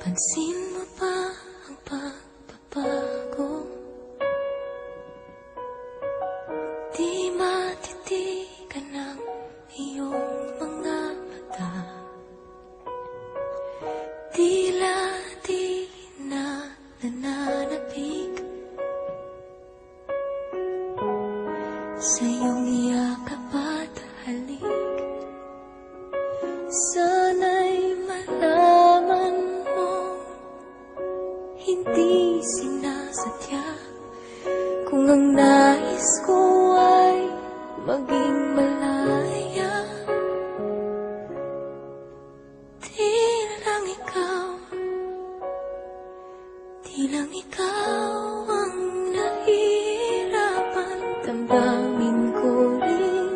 Pansin mo ba ang pagbabago? Di matitigan ng iyong mga mata. Tila di na nananapig sa iyong yakap at halik. Sana'y malaman hindi sinasadya kung ang nais ko ay maging malaya. Di lang ikaw ang nahihirapan. Damdamin ko rin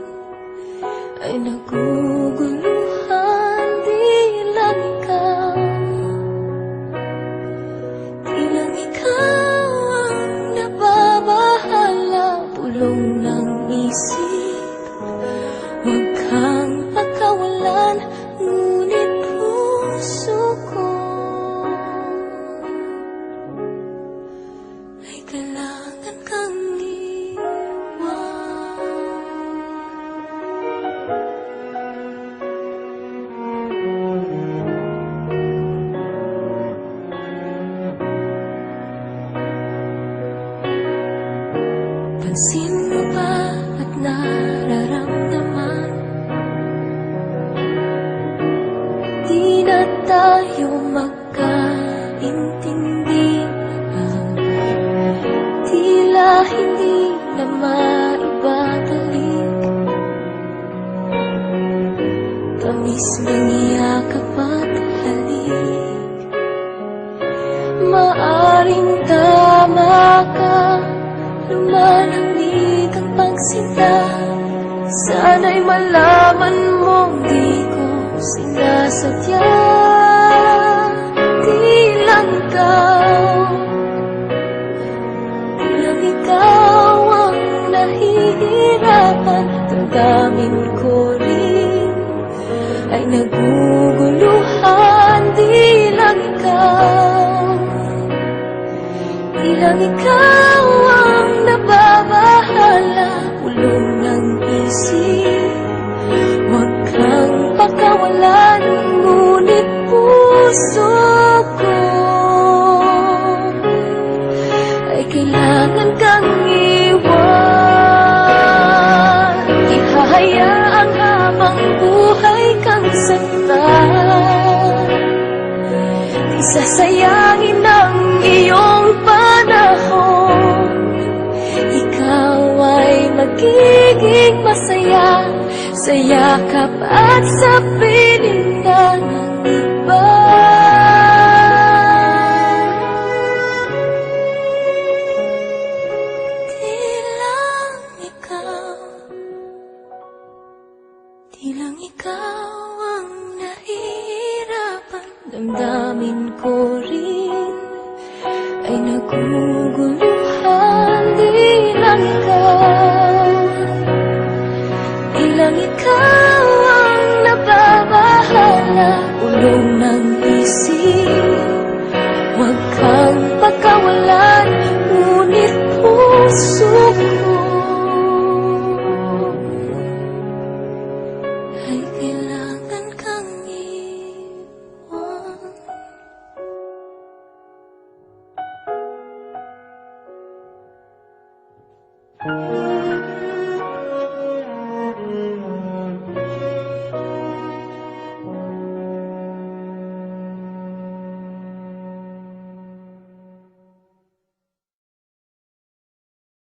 ay naguguluhan. Di lang ikaw ang nababahala. Pulong ng isip, huwag kang pagkawalan. Ngunit puso ko ay kailangan kang iwan. Pansin mo ba at nararamdaman? Di na tayo magkaintindihan. Tila hindi na maibabalik tamis ng yakap at halik. Maaring tama ka, lumalamig ang pagsinta. Sana'y malaman mong di ko sinasadya. Di lang ikaw ang nahihirapan. Damdamin ko rin ay naguguluhan. Di lang ikaw ang nababahala. Pulong ng isip, huwag kang pakawalan. Ngunit puso ko ay kailangan kang iwan. Ihahayaang habang buhay kang saktan. Di sasayangin ang iyong panahon. Ikaw ay magiging masaya sa yakap at sa piling ng iba. Di lang ikaw ang nahihirapan. Damdamin ko rin ay naguguluhan. Di lang ikaw ang nababahala. Ulong ng isip, huwag kang pagkawalan. Ngunit puso ko ay kailangan